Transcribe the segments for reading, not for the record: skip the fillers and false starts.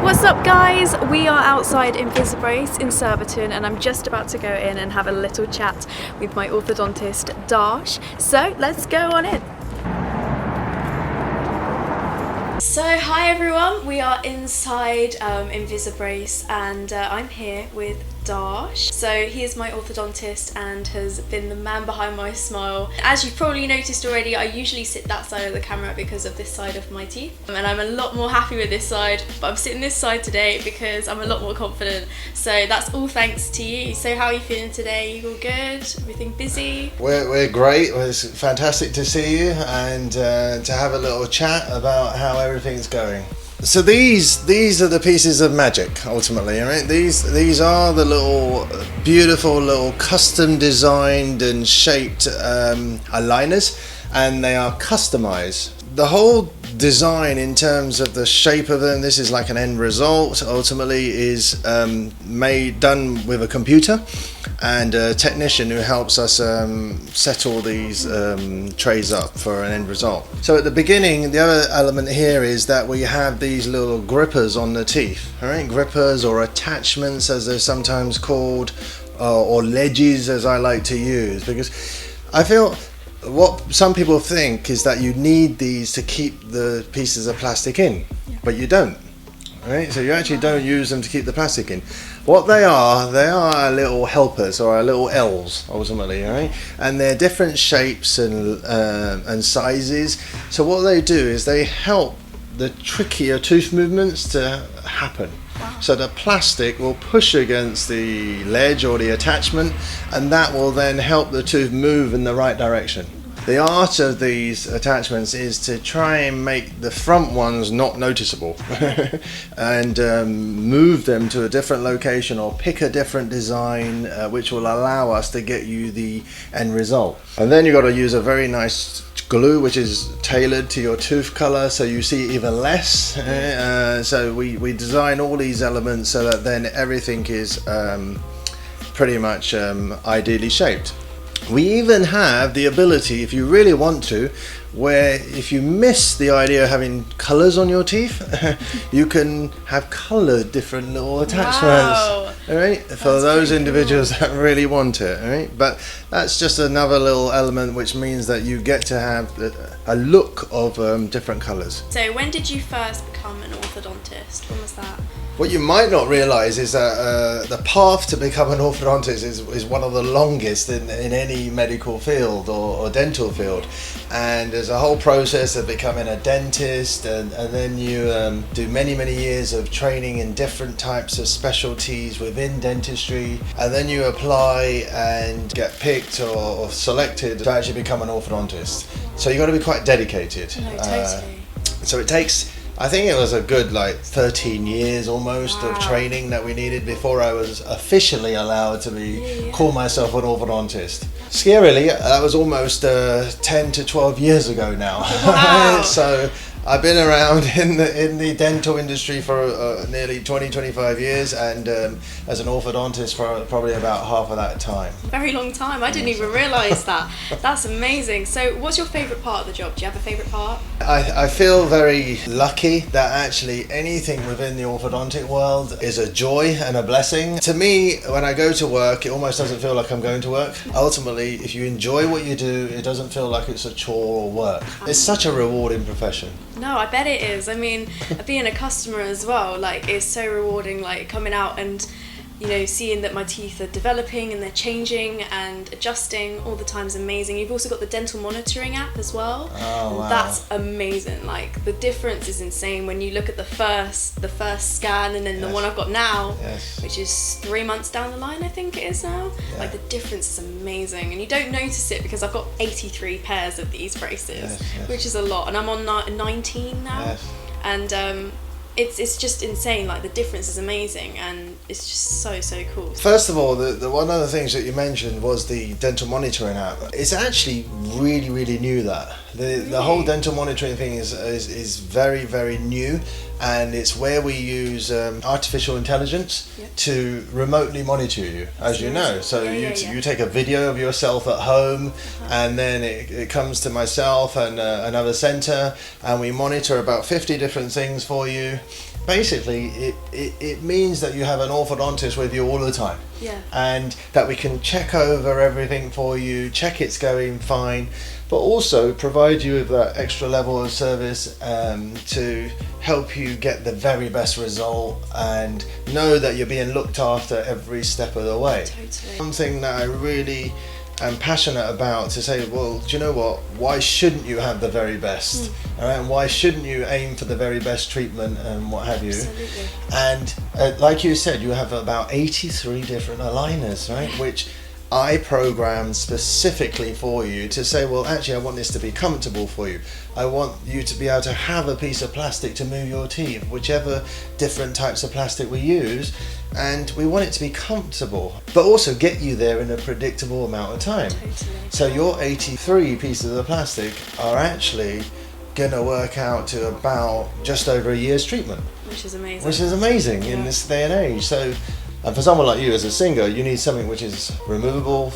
What's up guys? We are outside Invisibrace in Surbiton and I'm just about to go in and have a little chat with my orthodontist Darsh. So let's go on in. So hi everyone, we are inside Invisibrace and I'm here with Darsh. So he is my orthodontist and has been the man behind my smile. As you've probably noticed already, I usually sit that side of the camera because of this side of my teeth. And I'm a lot more happy with this side, but I'm sitting this side today because I'm a lot more confident. So that's all thanks to you. So how are you feeling today? You all good? Everything busy? We're great. It's fantastic to see you and to have a little chat about how everything's going. So these are the pieces of magic ultimately, right? These are the little beautiful little custom designed and shaped aligners, and they are customized. The whole design in terms of the shape of them, this is like an end result, ultimately is done with a computer and a technician who helps us set all these trays up for an end result. So at the beginning, the other element here is that we have these little grippers on the teeth, all right? Grippers or attachments as they're sometimes called, or ledges as I like to use, because I feel what some people think is that you need these to keep the pieces of plastic in, but you don't, right? So you actually don't use them to keep the plastic in. What they are little helpers, or little L's ultimately, right? And they're different shapes and sizes. So what they do is they help the trickier tooth movements to happen. So the plastic will push against the ledge or the attachment, and that will then help the tooth move in the right direction. The art of these attachments is to try and make the front ones not noticeable and move them to a different location or pick a different design which will allow us to get you the end result. And then you've got to use a very nice glue which is tailored to your tooth color so you see even less. So we design all these elements so that then everything is pretty much ideally shaped. We even have the ability, if you really want to, where if you miss the idea of having colours on your teeth, you can have coloured different little attachments. Wow. All right, for those individuals that really want it. All right, but that's just another little element which means that you get to have a look of different colours. So when did you first become an orthodontist? When was that? What you might not realise is that the path to become an orthodontist is one of the longest in any medical field or dental field. And there's a whole process of becoming a dentist, and then you do many years of training in different types of specialties within dentistry, and then you apply and get picked or selected to actually become an orthodontist. So you've got to be quite dedicated. No, totally. So it takes, I think it was a good 13 years almost of training that we needed before I was officially allowed to call myself an orthodontist. Scarily, that was almost 10 to 12 years ago now. Wow. So I've been around in the dental industry for nearly 20-25 years, and as an orthodontist for probably about half of that time. Very long time. I didn't even realise that. That's amazing. So what's your favourite part of the job? Do you have a favourite part? I feel very lucky that actually anything within the orthodontic world is a joy and a blessing. To me, when I go to work, it almost doesn't feel like I'm going to work. Ultimately, if you enjoy what you do, it doesn't feel like it's a chore or work. It's such a rewarding profession. No, I bet it is. I mean, being a customer as well, it's so rewarding, coming out and, seeing that my teeth are developing and they're changing and adjusting all the time is amazing. You've also got the dental monitoring app as well. Oh, wow. That's amazing. The difference is insane when you look at the first scan and then the one I've got now, which is 3 months down the line, I think it is now. Yeah. The difference is amazing, and you don't notice it because I've got 83 pairs of these braces, which is a lot, and I'm on 19 now, and it's just insane. The difference is amazing, and it's just so cool. Very of all, the one of the things that you mentioned was the dental monitoring app. It's actually really new. That the whole dental monitoring thing is very new, and it's where we use artificial intelligence to remotely monitor you, as you know. So you take a video of yourself at home, and then it comes to myself and another centre, and we monitor about 50 different things for you. basically it means that you have an orthodontist with you all the time. Yeah. And that we can check over everything for you, check it's going fine, but also provide you with that extra level of service to help you get the very best result and know that you're being looked after every step of the way. Totally. Something that I really am passionate about, to say, well, do you know what, why shouldn't you have the very best? All right, and why shouldn't you aim for the very best treatment and what have you? Absolutely. And like you said, you have about 83 different aligners, right? Which I programmed specifically for you to say, well, actually, I want this to be comfortable for you. I want you to be able to have a piece of plastic to move your teeth, whichever different types of plastic we use, and we want it to be comfortable, but also get you there in a predictable amount of time. Totally. So your 83 pieces of plastic are actually going to work out to about just over a year's treatment. Which is amazing. Which is amazing in this day and age. So, and for someone like you as a singer, you need something which is removable,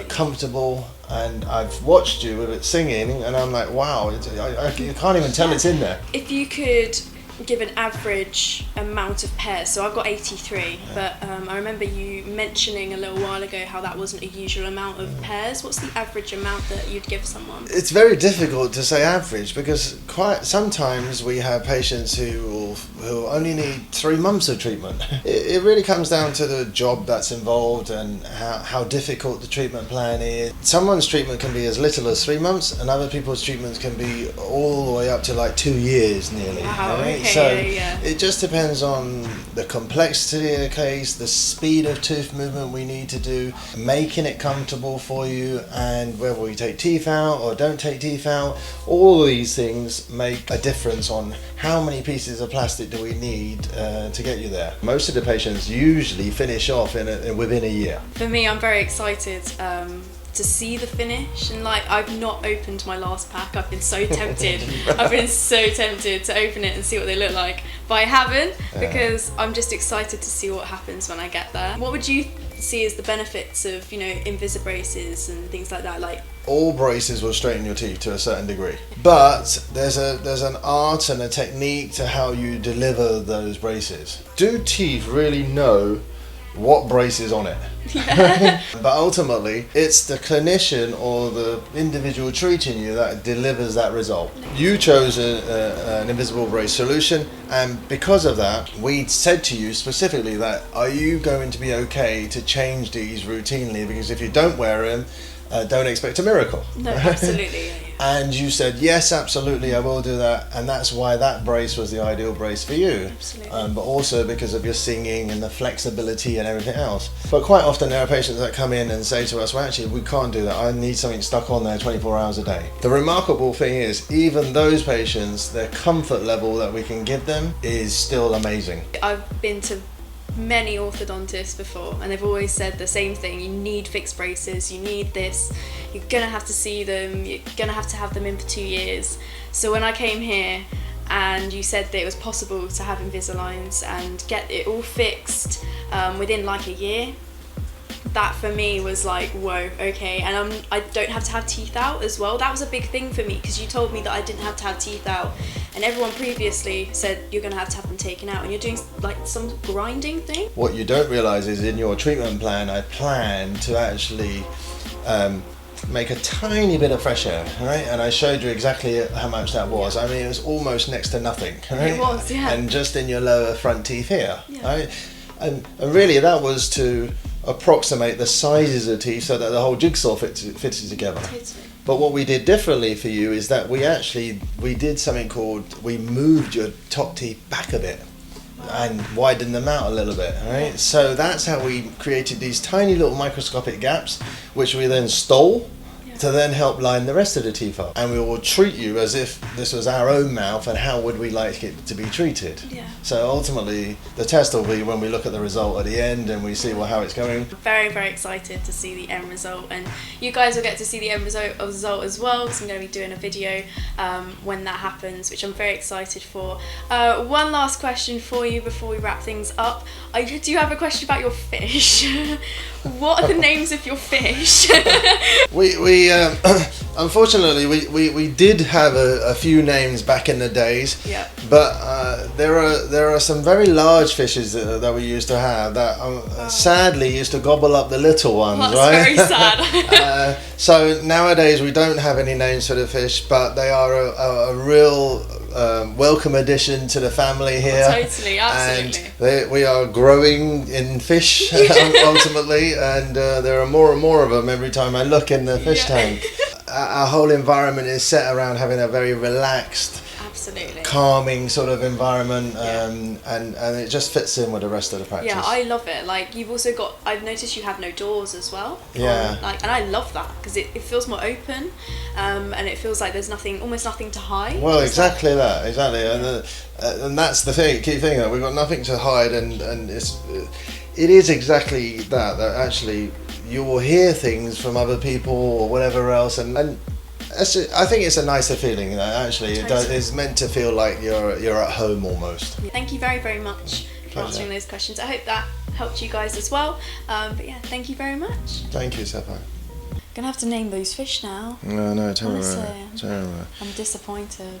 comfortable, and I've watched you with it singing, and I'm like, wow, you can't even tell it's in there. If you could give an average amount of pairs, so I've got 83, but I remember you mentioning a little while ago how that wasn't a usual amount of pairs. What's the average amount that you'd give someone? It's very difficult to say average, because quite sometimes we have patients who only need 3 months of treatment. It really comes down to the job that's involved and how difficult the treatment plan is. Someone's treatment can be as little as 3 months, and other people's treatments can be all the way up to like 2 years nearly. Wow, right? okay. So yeah. it just depends on the complexity of the case, the speed of tooth movement we need to do, making it comfortable for you, and whether we take teeth out or don't take teeth out. All of these things make a difference on how many pieces of plastic do we need to get you there. Most of the patients usually finish off within a year. For me, I'm very excited to see the finish, and like, I've not opened my last pack. I've been so tempted. I've been so tempted to open it and see what they look like, but I haven't, because I'm just excited to see what happens when I get there. What would you see as the benefits of, you know, Invisibraces and things like that? Like, all braces will straighten your teeth to a certain degree, but there's an art and a technique to how you deliver those braces. Do teeth really know what brace is on it? yeah. But ultimately, it's the clinician or the individual treating you that delivers that result. You chose an invisible brace solution, and because of that, we said to you specifically that, are you going to be okay to change these routinely? Because if you don't wear them, don't expect a miracle. No, absolutely. Yeah. And you said, yes, absolutely, I will do that. And that's why that brace was the ideal brace for you. Absolutely. But also because of your singing and the flexibility and everything else. But quite often there are patients that come in and say to us, well, actually, we can't do that. I need something stuck on there 24 hours a day. The remarkable thing is, even those patients, their comfort level that we can give them is still amazing. I've been to many orthodontists before, and they've always said the same thing: you need fixed braces, you need this, you're gonna have to see them, you're gonna have them in for 2 years. So when I came here and you said that it was possible to have Invisaligns and get it all fixed within like a year, that for me was like, whoa, okay. And I don't have to have teeth out as well. That was a big thing for me, because you told me that I didn't have to have teeth out, and everyone previously said you're going to have them taken out, and you're doing like some grinding thing. What you don't realise is, in your treatment plan, I plan to actually make a tiny bit of fresh air, right? And I showed you exactly how much that was. I mean, it was almost next to nothing, right? It was, yeah. And just in your lower front teeth here, Yeah. right? And really that was to approximate the sizes of teeth so that the whole jigsaw fitted together. Totally. But what we did differently for you is that we did something called, we moved your top teeth back a bit and widened them out a little bit, right? So that's how we created these tiny little microscopic gaps, which we then stole to then help line the rest of the teeth up. And we will treat you as if this was our own mouth, and how would we like it to be treated. Yeah. So ultimately, the test will be when we look at the result at the end and we see how it's going. Very, very excited to see the end result, and you guys will get to see the end result as well, because I'm going to be doing a video when that happens, which I'm very excited for. One last question for you before we wrap things up. I do have a question about your fish. What are the names of your fish? We we unfortunately we did have a few names back in the days. Yeah. But there are some very large fishes that we used to have that sadly used to gobble up the little ones. That's right? very sad. So nowadays we don't have any names for the fish, but they are a real welcome addition to the family here. Totally, absolutely. And we are growing in fish ultimately, and there are more and more of them every time I look in the fish tank. Our whole environment is set around having a very relaxed, absolutely, calming sort of environment, and it just fits in with the rest of the practice. Yeah, I love it. Like, you've also got, I've noticed you have no doors as well. Yeah. And I love that because it feels more open, and it feels like there's almost nothing to hide. Well, exactly that, exactly, and that's the key thing, that we've got nothing to hide, and it is exactly that actually you will hear things from other people or whatever else, and I think it's a nicer feeling, actually. Totally. It's meant to feel like you're at home almost. Thank you very, very much for answering those questions. I hope that helped you guys as well. But yeah, thank you very much. Thank you, Sapphire. Gonna have to name those fish now. No, tell me Honestly, about it. I'm disappointed.